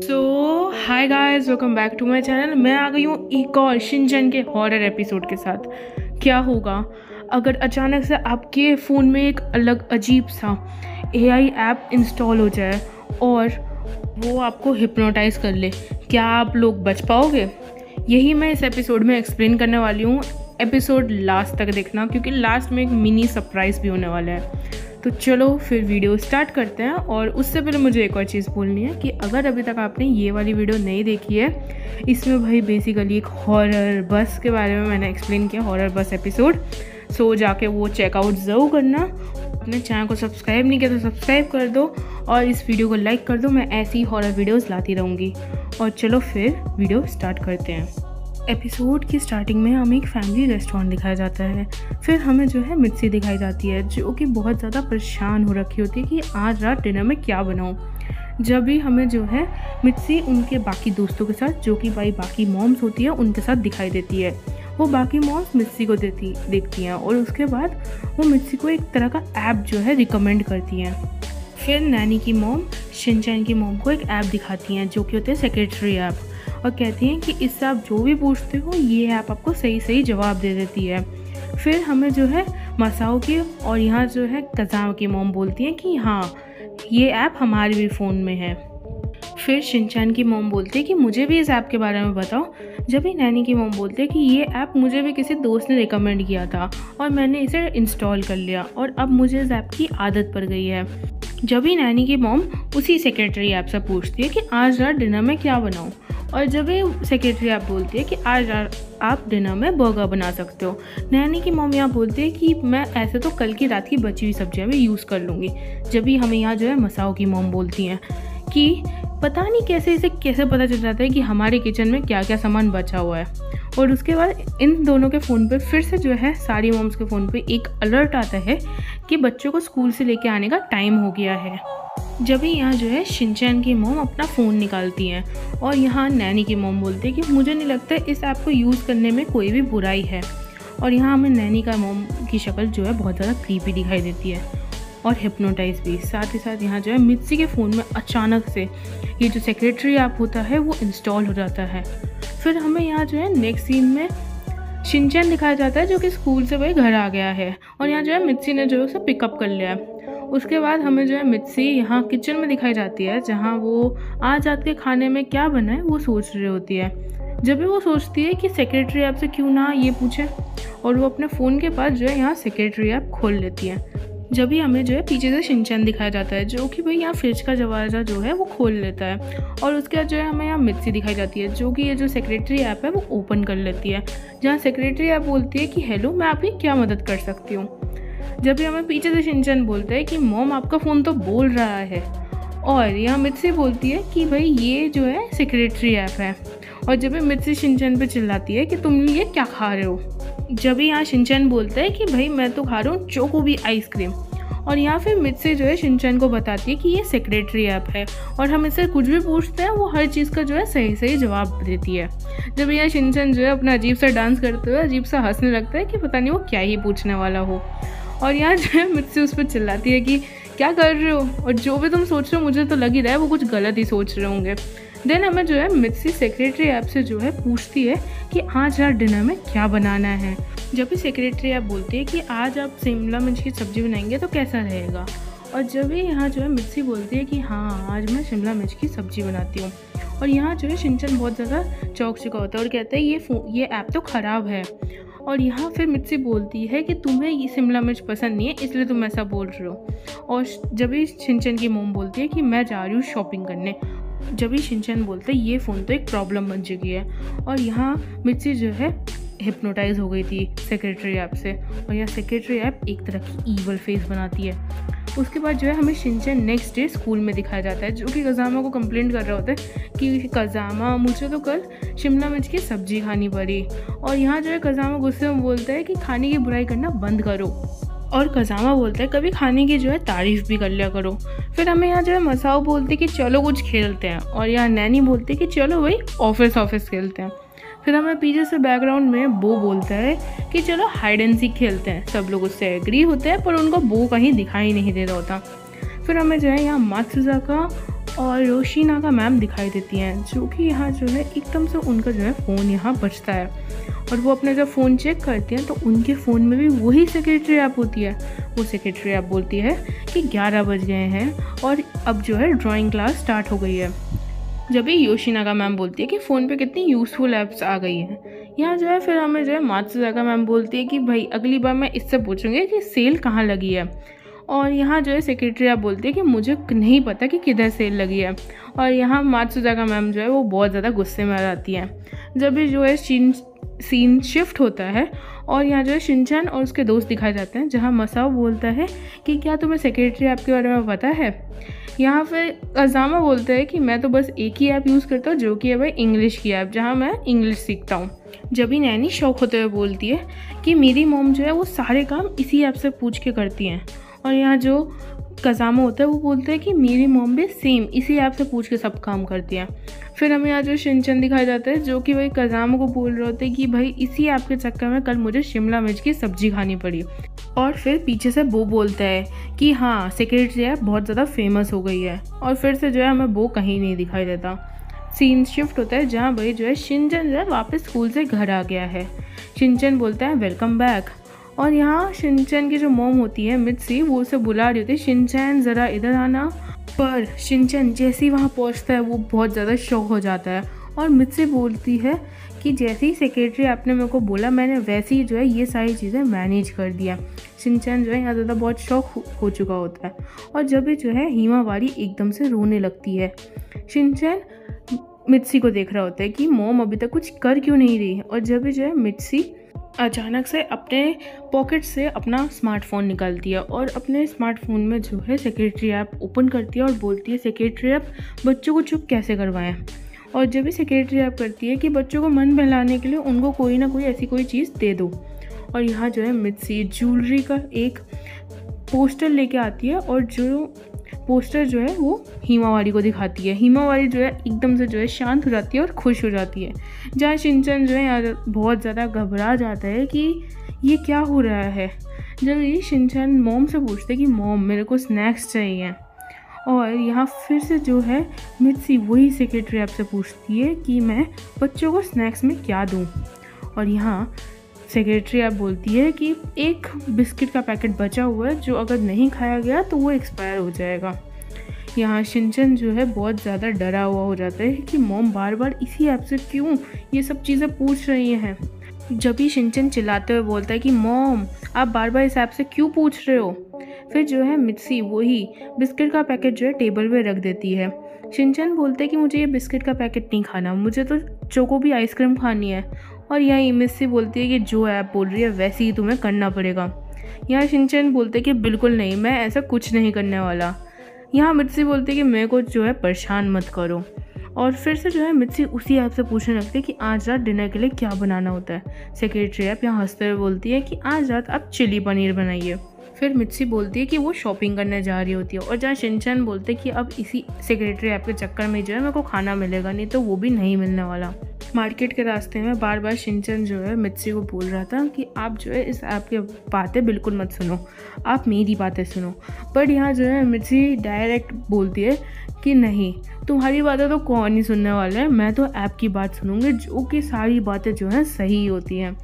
Hi guys, welcome back to my channel. मैं आ गई हूँ एक और शिनचैन के हॉरर एपिसोड के साथ। क्या होगा अगर अचानक से आपके फ़ोन में एक अलग अजीब सा एआई ऐप इंस्टॉल हो जाए और वो आपको हिप्नोटाइज कर ले? क्या आप लोग बच पाओगे? यही मैं इस एपिसोड में एक्सप्लेन करने वाली हूँ। एपिसोड लास्ट तक देखना, क्योंकि लास्ट में एक मिनी सरप्राइज़ भी होने वाला है। तो चलो फिर वीडियो स्टार्ट करते हैं। और उससे पहले मुझे एक और चीज़ बोलनी है कि अगर अभी तक आपने ये वाली वीडियो नहीं देखी है, इसमें भाई बेसिकली एक हॉरर बस के बारे में मैंने एक्सप्लेन किया, हॉरर बस एपिसोड। सो जाके वो चेकआउट ज़रूर करना। अपने चैनल को सब्सक्राइब नहीं किया तो सब्सक्राइब कर दो और इस वीडियो को लाइक कर दो। मैं ऐसी ही हॉरर वीडियोज़ लाती रहूँगी। और चलो फिर वीडियो स्टार्ट करते हैं। एपिसोड की स्टार्टिंग में हमें एक फैमिली रेस्टोरेंट दिखाया जाता है। फिर हमें जो है मित्सी दिखाई जाती है, जो कि बहुत ज़्यादा परेशान हो रखी होती है कि आज रात डिनर में क्या बनाऊँ। जब भी हमें जो है मित्सी उनके बाकी दोस्तों के साथ, जो कि भाई बाकी मॉम्स होती है, उनके साथ दिखाई देती है। वो बाकी मॉम्स मित्सी को देखती हैं और उसके बाद वो मित्सी को एक तरह का ऐप जो है रिकमेंड करती हैं। फिर नैनी की मॉम शिनचैन की मॉम को एक ऐप दिखाती हैं, जो कि होते हैं सेक्रेटरी ऐप, और कहती हैं कि इससे आप जो भी पूछते हो ये ऐप आपको सही सही जवाब दे देती है। फिर हमें जो है मसाओ की और यहाँ जो है कज़ाओ की मॉम बोलती हैं कि हाँ, ये ऐप हमारे भी फ़ोन में है। फिर शिनचैन की मॉम बोलती है कि मुझे भी इस ऐप के बारे में बताओ। जब भी नैनी की मॉम बोलती है कि ये ऐप मुझे भी किसी दोस्त ने रिकमेंड किया था और मैंने इसे इंस्टॉल कर लिया और अब मुझे इस ऐप की आदत पड़ गई है। जब भी नैनी की मॉम उसी सेक्रेटरी ऐप से पूछती है कि आज रात डिनर में क्या बनाऊँ, और जब ये सेक्रेटरी ऐप बोलती है कि आज आप डिनर में बर्गर बना सकते हो, नैनी की मॉम यहाँ बोलती है कि मैं ऐसे तो कल की रात की बची हुई सब्जियाँ भी यूज़ कर लूँगी। जब भी हमें यहाँ जो है मसाओ की मॉम बोलती हैं कि पता नहीं इसे कैसे पता चल जाता है कि हमारे किचन में क्या क्या सामान बचा हुआ है। और उसके बाद इन दोनों के फ़ोन पे फिर से जो है सारी मॉम्स के फ़ोन पे एक अलर्ट आता है कि बच्चों को स्कूल से लेके आने का टाइम हो गया है। जब भी यहाँ जो है शिनचैन की मॉम अपना फ़ोन निकालती हैं और यहाँ नैनी की मॉम बोलती है कि मुझे नहीं लगता इस ऐप को यूज़ करने में कोई भी बुराई है। और यहाँ हमें नैनी का मॉम की शक्ल जो है बहुत ज़्यादा क्रीपी दिखाई देती है और हिप्नोटाइज भी। साथ ही साथ यहाँ जो है मित्सी के फ़ोन में अचानक से ये जो सेक्रेटरी ऐप होता है वो इंस्टॉल हो जाता है। फिर हमें यहाँ जो है नेक्स्ट सीन में शिनचैन दिखाया जाता है, जो कि स्कूल से वही घर आ गया है और यहाँ जो है मित्सी ने जो है उसे पिकअप कर लिया है। उसके बाद हमें जो है मित्सी यहाँ किचन में दिखाई जाती है, जहाँ वो आज रात के खाने में क्या बना है वो सोच रही होती है। जब भी वो सोचती है कि सेक्रेटरी ऐप से क्यों ना ये पूछे, और वो अपने फ़ोन के पास जो है यहाँ सेक्रेटरी ऐप खोल लेती है। जब भी हमें जो है पीछे से शिनचैन दिखाया जाता है, जो कि भाई यहाँ फ्रिज का दरवाज़ा जो है वो खोल लेता है। और उसके बाद जो है हमें यहाँ मित्सी दिखाई जाती है, जो कि ये जो सेक्रेटरी ऐप है वो ओपन कर लेती है, जहाँ सेक्रेटरी ऐप बोलती है कि हेलो, मैं आपकी क्या मदद कर सकती हूँ। जब भी हमें पीछे से शिनचैन बोलता है कि मॉम आपका फ़ोन तो बोल रहा है, और यहाँ मित्सी बोलती है कि भाई ये जो है सेक्रेटरी ऐप है। और जब भी मित्सी शिनचैन पे चिल्लाती है कि तुम ये क्या खा रहे हो। जब भी यहाँ शिनचैन बोलता है कि भाई मैं तो खा रहा हूँ चोकोबी आइसक्रीम, और यहाँ फिर मित्सी जो है शिनचैन को बताती है कि ये सेक्रेटरी ऐप है और हम इससे कुछ भी पूछते हैं वो हर चीज़ का जो है सही सही जवाब देती है। जब यहाँ शिनचैन जो है अपना अजीब सा डांस करते हुए अजीब सा हंसने लगता है कि पता नहीं वो क्या ही पूछने वाला हो। और यहाँ जो है मित्सी उस पर चिल्लाती है कि क्या कर रहे हो, और जो भी तुम सोच रहे हो मुझे तो लग ही रहा है वो कुछ गलत ही सोच रहे होंगे। देन हमें जो है मित्सी सेक्रेटरी ऐप से जो है पूछती है कि आज रात डिनर में क्या बनाना है। जब भी सेक्रेटरी ऐप बोलती है कि आज आप शिमला मिर्च की सब्ज़ी बनाएंगे तो कैसा रहेगा, और जब भी यहाँ जो है मित्सी बोलती है कि हाँ, आज मैं शिमला मिर्च की सब्ज़ी बनाती हूँ। और यहाँ जो है शिनचैन बहुत ज़्यादा चौंक चुका होता है और कहता है ये ऐप तो ख़राब है। और यहाँ फिर मित्सी बोलती है कि तुम्हें ये शिमला मिर्च पसंद नहीं है इसलिए तुम ऐसा बोल रहे हो। और जब भी शिनचैन की मॉम बोलती है कि मैं जा रही हूँ शॉपिंग करने। जब भी शिनचैन बोलते हैं ये फ़ोन तो एक प्रॉब्लम बन चुकी है। और यहाँ मित्सी जो है हिप्नोटाइज हो गई थी सेक्रेटरी ऐप से, और यह सेक्रेटरी ऐप एक तरह की ईवल फेस बनाती है। उसके बाद जो है हमें शिनचैन नेक्स्ट डे स्कूल में दिखाया जाता है, जो कि कज़ामा को कंप्लेंट कर रहा होता है कि कज़ामा, मुझे तो कल शिमला मिर्च की सब्ज़ी खानी पड़ी। और यहाँ जो है कज़ामा गुस्से में बोलता है कि खाने की बुराई करना बंद करो, और कज़ामा बोलता है कभी खाने की जो है तारीफ़ भी कर लिया करो। फिर हमें यहाँ जो है मसाओ बोलते कि चलो कुछ खेलते हैं, और यहाँ नैनी बोलते कि चलो भाई ऑफिस खेलते हैं। फिर हमें पीछे से बैकग्राउंड में बो बोलता है कि चलो हाइड एंड सीक खेलते हैं। सब लोग उससे एग्री होते हैं, पर उनको बो कहीं दिखाई नहीं दे रहा होता। फिर हमें जो है यहाँ मात्सुजाका और योशिनागा मैम दिखाई देती हैं, जो कि यहाँ जो है एकदम से उनका जो है फ़ोन यहाँ बजता है और वो अपना जब फ़ोन चेक करती हैं तो उनके फ़ोन में भी वही सेक्रेटरी ऐप होती है। वो सेक्रेटरी ऐप बोलती है कि 11 बज गए हैं और अब जो है ड्राइंग क्लास स्टार्ट हो गई है। जब भी योशिनागा मैम बोलती है कि फ़ोन पे कितनी यूज़फुल ऐप्स आ गई हैं, यहाँ जो है फिर हमें जो है मात्सुजागा मैम बोलती है कि भाई अगली बार मैं इससे पूछूंगी कि सेल कहाँ लगी है। और यहाँ जो है सेक्रेटरी आप बोलती है कि मुझे नहीं पता कि किधर सेल लगी है। और यहाँ मात्सुजागा मैम जो है वो बहुत ज़्यादा गुस्से में आ जाती हैं। जब भी जो है सीन शिफ्ट होता है और यहाँ जो है शिनचैन और उसके दोस्त दिखाए जाते हैं, जहाँ मसाओ बोलता है कि क्या तुम्हें सेक्रेटरी ऐप के बारे में पता है। यहाँ फिर अजामा बोलता है कि मैं तो बस एक ही ऐप यूज़ करता हूँ, जो कि है भाई इंग्लिश की ऐप, जहाँ मैं इंग्लिश सीखता हूँ। जब भी नैनी शौक होते हुए बोलती है कि मेरी मॉम जो है वो सारे काम इसी ऐप से पूछ के करती हैं। और यहाँ जो कजामा होता है वो बोलता है कि मेरी मॉम भी सेम इसी ऐप से पूछ के सब काम करती हैं। फिर हमें यहाँ जो शिनचैन दिखाया जाता है, जो कि भाई कजामा को बोल रहे होते हैं कि भाई इसी ऐप के चक्कर में कल मुझे शिमला मिर्च की सब्जी खानी पड़ी। और फिर पीछे से बो बोलता है कि हाँ सेक्रेटरी ऐप बहुत ज़्यादा फेमस हो गई है। और फिर से जो है हमें बो कहीं नहीं दिखाई देता। सीन शिफ्ट होता है जहाँ भाई जो है शिनचैन जो है वापस स्कूल से घर आ गया है। शिनचैन बोलता है वेलकम बैक। और यहाँ शिनचैन की जो मॉम होती है मित्सी, वो उसे बुला रही होती है शिनचैन ज़रा इधर आना। पर शिनचैन जैसे ही वहाँ पहुँचता है वो बहुत ज़्यादा शॉक हो जाता है और मित्सी बोलती है कि जैसे ही सेक्रेटरी आपने मेरे को बोला मैंने वैसे ही जो है ये सारी चीज़ें मैनेज कर दिया। शिनचैन जो है यहाँ ज़्यादा बहुत शॉक हो चुका होता है। और जब भी जो है हिमावारी एकदम से रोने लगती है। शिनचैन मित्सी को देख रहा होता है कि मॉम अभी तक कुछ कर क्यों नहीं रही है। और जब भी जो है मित्सी अचानक से अपने पॉकेट से अपना स्मार्टफ़ोन निकालती है और अपने स्मार्टफ़ोन में जो है सेक्रेटरी ऐप ओपन करती है और बोलती है सेक्रेटरी ऐप बच्चों को चुप कैसे करवाएं। और जब भी सेक्रेटरी ऐप करती है कि बच्चों को मन बहलाने के लिए उनको कोई ना कोई ऐसी कोई चीज़ दे दो। और यहाँ जो है मित्सी ज्वेलरी का एक पोस्टर लेके आती है और जो पोस्टर जो है वो हिमावारी को दिखाती है। हिमावारी जो है एकदम से जो है शांत हो जाती है और खुश हो जाती है। जहाँ शिनचैन जो है यहाँ बहुत ज़्यादा घबरा जाता है कि ये क्या हो रहा है। जब ये शिनचैन मॉम से पूछते हैं कि मॉम मेरे को स्नैक्स चाहिए। और यहाँ फिर से जो है मित्सी वही सेक्रेटरी ऐप से पूछती है कि मैं बच्चों को स्नैक्स में क्या दूँ। और यहाँ सेक्रेटरी ऐप बोलती है कि एक बिस्किट का पैकेट बचा हुआ है जो अगर नहीं खाया गया तो वो एक्सपायर हो जाएगा। यहाँ शिनचैन जो है बहुत ज़्यादा डरा हुआ हो जाता है कि मॉम बार बार इसी ऐप से क्यों ये सब चीज़ें पूछ रही हैं। जब भी शिनचैन चिल्लाते हुए बोलता है कि मॉम आप बार बार इस ऐप से क्यों पूछ रहे हो। फिर जो है मित्सी वही बिस्किट का पैकेट जो है टेबल पे रख देती है। शिनचैन बोलते हैं कि मुझे ये बिस्किट का पैकेट नहीं खाना, मुझे तो चोको भी आइसक्रीम खानी है। और यहाँ मित्सी बोलती है कि जो ऐप बोल रही है वैसे ही तुम्हें करना पड़ेगा। यहाँ शिनचैन बोलते हैं कि बिल्कुल नहीं, मैं ऐसा कुछ नहीं करने वाला। यहाँ मित्सी बोलती है कि मेरे को जो है परेशान मत करो। और फिर से जो है मित्सी उसी ऐप से पूछने लगती है कि आज रात डिनर के लिए क्या बनाना होता है। सेक्रेटरी ऐप यहाँ हंसते हुए बोलती है कि आज रात आप चिली पनीर बनाइए। फिर मित्सी बोलती है कि वो शॉपिंग करने जा रही होती है। और जहाँ शिनचैन बोलते हैं कि अब इसी सेक्रेटरी ऐप के चक्कर में जो है मेरे को खाना मिलेगा, नहीं तो वो भी नहीं मिलने वाला। मार्केट के रास्ते में बार बार शिनचैन जो है मित्सी को बोल रहा था कि आप जो है इस ऐप की बातें बिल्कुल मत सुनो, आप मेरी बातें सुनो। बट यहाँ जो है मित्सी डायरेक्ट बोलती है कि नहीं, तुम्हारी बातें तो कौन नहीं सुनने वाला है, मैं तो ऐप की बात सुनूंगी, जो कि सारी बातें जो हैं सही होती हैं।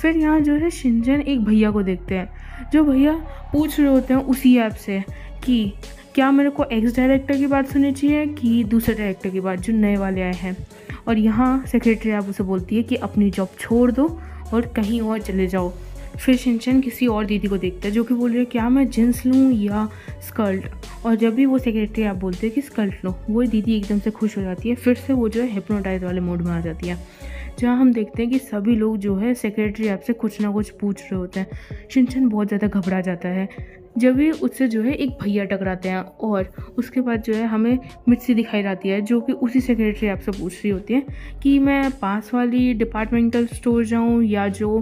फिर यहाँ जो है शिनचैन एक भैया को देखते हैं, जो भैया पूछ रहे होते हैं उसी ऐप से कि क्या मेरे को एक्स डायरेक्टर की बात सुननी चाहिए कि दूसरे डायरेक्टर की बात जो नए वाले आए हैं। और यहाँ सेक्रेटरी ऐप उसे बोलती है कि अपनी जॉब छोड़ दो और कहीं और चले जाओ। फिर शिनचैन किसी और दीदी को देखता है जो कि बोल रही है क्या मैं जींस लूँ या स्कर्ट। और जब भी वो सेक्रेटरी ऐप बोलते हैं कि स्कर्ट लो, वो दीदी एकदम से खुश हो जाती है। फिर से वो जो है हिप्नोटाइज वाले मोड में आ जाती है, जहाँ हम देखते हैं कि सभी लोग जो है सेक्रेटरी ऐप से कुछ ना कुछ पूछ रहे होते हैं। शिनचैन बहुत ज़्यादा घबरा जाता है जब भी उससे जो है एक भैया टकराते हैं। और उसके बाद जो है हमें मित्सी दिखाई जाती है जो कि उसी सेक्रेटरी ऐप से पूछ रही होती है कि मैं पास वाली डिपार्टमेंटल स्टोर जाऊँ या जो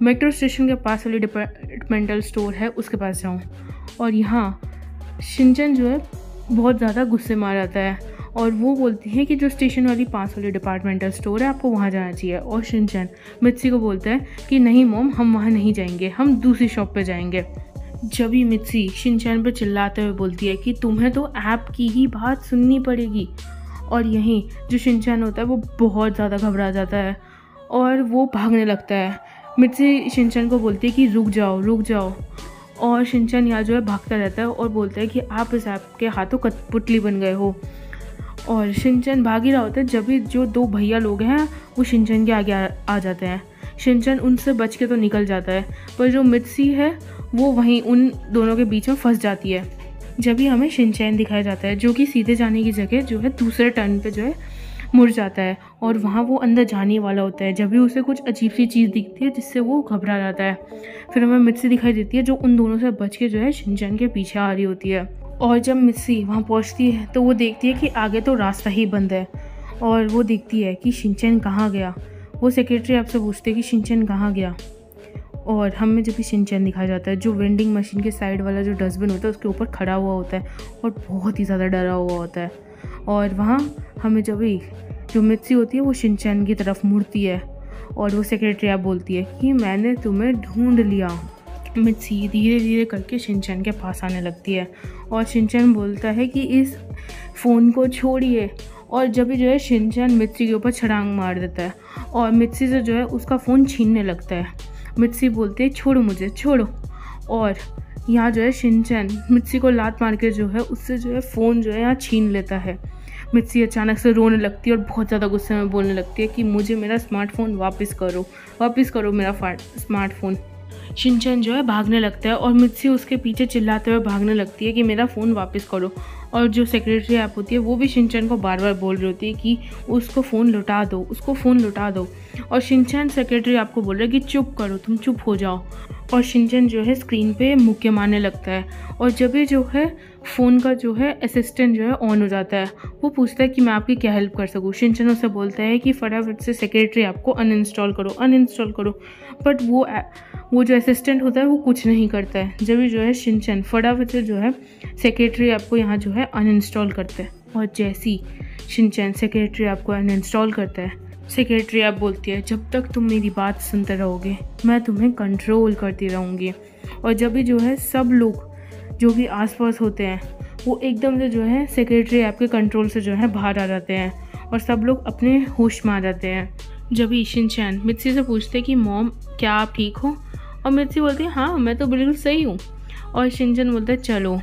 मेट्रो स्टेशन के पास वाली डिपार्टमेंटल स्टोर है उसके पास जाऊँ। और यहाँ शिनचैन जो है बहुत ज़्यादा गुस्से में आ जाता है और वो बोलती है कि जो स्टेशन वाली पास वाली डिपार्टमेंटल स्टोर है आपको वहाँ जाना चाहिए। और शिनचैन मित्सी को बोलता है कि नहीं मॉम, हम वहाँ नहीं जाएंगे, हम दूसरी शॉप पे जाएंगे। जब ही मित्सी शिनचैन पर चिल्लाते हुए बोलती है कि तुम्हें तो ऐप की ही बात सुननी पड़ेगी। और यहीं जो शिनचैन होता है वो बहुत ज़्यादा घबरा जाता है और वो भागने लगता है। मित्सी शिनचैन को बोलती है कि रुक जाओ रुक जाओ। और शिनचैन यहाँ जो है भागता रहता है और बोलता है कि आप इस ऐप के हाथों कठपुतली बन गए हो। और शिनचैन भाग ही रहा होता है जब भी जो दो भैया लोग हैं वो शिनचैन के आगे आ जाते हैं। शिनचैन उनसे बच के तो निकल जाता है, पर जो मित्सी है वो वहीं उन दोनों के बीच में फंस जाती है। जब भी हमें शिनचैन दिखाया जाता है जो कि सीधे जाने की जगह जो है दूसरे टर्न पे जो है मुड़ जाता है और वहाँ वो अंदर जाने वाला होता है। जब भी उसे कुछ अजीब सी चीज़ दिखती है जिससे वो घबरा जाता है, फिर हमें मित्सी दिखाई देती है जो उन दोनों से बच के जो है शिनचैन के पीछे आ रही होती है। और जब मित्सी वहाँ पहुँचती है तो वो देखती है कि आगे तो रास्ता ही बंद है और वो देखती है कि शिनचैन कहाँ गया। वो सेक्रेटरी आपसे पूछते हैं कि शिनचैन कहाँ गया। और हमें जब भी शिनचैन दिखाया जाता है जो वेंडिंग मशीन के साइड वाला जो डस्टबिन होता है उसके ऊपर खड़ा हुआ होता है और बहुत ही ज़्यादा डरा हुआ होता है। और वहाँ हमें जब भी जो मित्सी होती है वो शिनचैन की तरफ मुड़ती है और वो सेक्रेटरी आप बोलती है कि मैंने तुम्हें ढूंढ लिया। मित्सी धीरे धीरे करके शिनचैन के पास आने लगती है और शिनचैन बोलता है कि इस फ़ोन को छोड़िए। और जब भी जो है शिनचैन मित्सी के ऊपर छलांग मार देता है और मित्सी से जो है उसका फ़ोन छीनने लगता है। मित्सी बोलती है छोड़ो मुझे छोड़ो। और यहाँ जो है शिनचैन मित्सी को लात मार के जो है उससे जो है फ़ोन जो है यहाँ छीन लेता है। मित्सी अचानक से रोने लगती है और बहुत ज़्यादा गुस्से में बोलने लगती है कि मुझे मेरा स्मार्टफ़ोन वापस करो मेरा स्मार्टफ़ोन। शिनचैन जो है भागने लगता है और मित्सी उसके पीछे चिल्लाते हुए भागने लगती है कि मेरा फ़ोन वापस करो। और जो सेक्रेटरी ऐप होती है वो भी शिनचैन को बार बार बोल रही होती है कि उसको फ़ोन लौटा दो, उसको फ़ोन लौटा दो। और शिनचैन सेक्रेटरी ऐप को बोल रहा है कि चुप करो, तुम चुप हो जाओ। और शिनचैन जो है स्क्रीन पे मुक्के मारने लगता है और जब ये जो है फ़ोन का जो है असिस्टेंट जो है ऑन हो जाता है, वो पूछता है कि मैं आपकी क्या हेल्प कर सकूँ। शिनचैन उससे बोलता है कि फटाफट से सेक्रेटरी ऐप को अनइंस्टॉल करो। बट वो जो असिस्टेंट होता है वो कुछ नहीं करता है। जब भी जो है शिनचैन फटाफट से जो है सेक्रेटरी ऐप को यहाँ जो है अनइंस्टॉल करता है और जैसी शिनचैन सेक्रेटरी ऐप को अनइंस्टॉल करता है, सेक्रेटरी ऐप बोलती है जब तक तुम मेरी बात सुनते रहोगे मैं तुम्हें कंट्रोल करती रहूँगी। और जब भी जो है सब लोग जो भी आसपास होते हैं वो एकदम से जो है सेक्रेटरी ऐप के कंट्रोल से जो है बाहर आ जाते हैं और सब लोग अपने होश में आ जाते हैं। जब भी शिनचैन मित्सी से पूछते कि मॉम क्या आप ठीक हो, और मित्सी बोलती है हाँ मैं तो बिल्कुल सही हूँ। और शिनचैन बोलता है चलो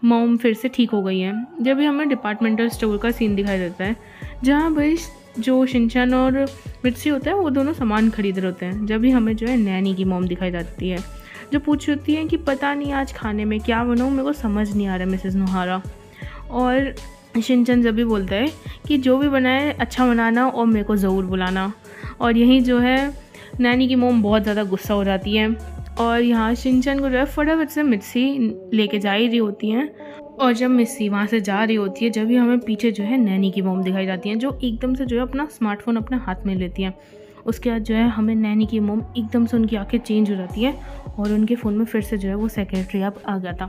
मॉम फिर से ठीक हो गई है। जब भी हमें डिपार्टमेंटल स्टोर का सीन दिखाई देता है जहाँ भाई जो शिनचैन और मित्सी होता है वो दोनों सामान खरीद रहे होते हैं। जब भी हमें जो है नैनी की मॉम दिखाई जाती है जो पूछ होती है कि पता नहीं आज खाने में क्या बनाऊँ, मेरे को समझ नहीं आ रहा मिसेस नोहारा। और शिनचैन जब भी बोलता है कि जो भी बनाए अच्छा बनाना और मेरे को ज़रूर बुलाना। और यहीं जो है नैनी की मॉम बहुत ज़्यादा गुस्सा हो जाती है और यहाँ शिनचैन को जो है फटाफट से मित्सी लेके जा ही रही होती हैं। और जब मित्सी वहाँ से जा रही होती है जब भी हमें पीछे जो है नैनी की मॉम दिखाई जाती हैं जो एकदम से जो है अपना स्मार्टफोन अपने हाथ में लेती हैं। उसके बाद जो है हमें नैनी की मॉम एकदम से उनकी आंखें चेंज हो जाती है और उनके फ़ोन में फिर से जो है वो सेक्रेटरी ऐप आ गया था।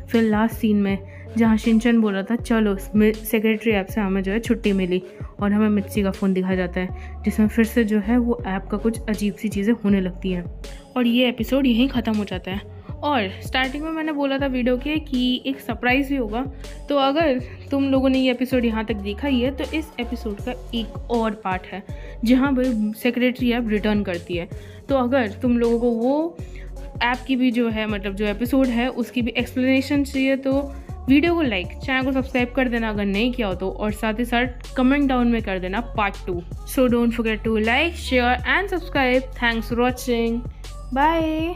फिर लास्ट सीन में जहाँ शिनचैन बोल रहा था चलो सेक्रेटरी ऐप से हमें जो है छुट्टी मिली और हमें मित्सी का फ़ोन दिखाया जाता है जिसमें फिर से जो है वो ऐप का कुछ अजीब सी चीज़ें होने लगती हैं और ये एपिसोड यहीं ख़त्म हो जाता है। और स्टार्टिंग में मैंने बोला था वीडियो के कि एक सरप्राइज़ भी होगा, तो अगर तुम लोगों ने ये एपिसोड यहाँ तक देखा ही है तो इस एपिसोड का एक और पार्ट है जहाँ भाई सेक्रेटरी ऐप रिटर्न करती है। तो अगर तुम लोगों को वो ऐप की भी जो है मतलब जो एपिसोड है उसकी भी एक्सप्लेनेशन चाहिए तो वीडियो को लाइक, चैनल को सब्सक्राइब कर देना अगर नहीं किया हो तो, और साथ ही साथ कमेंट डाउन में कर देना part 2। So don't forget to like, share and subscribe. Thanks for watching, bye.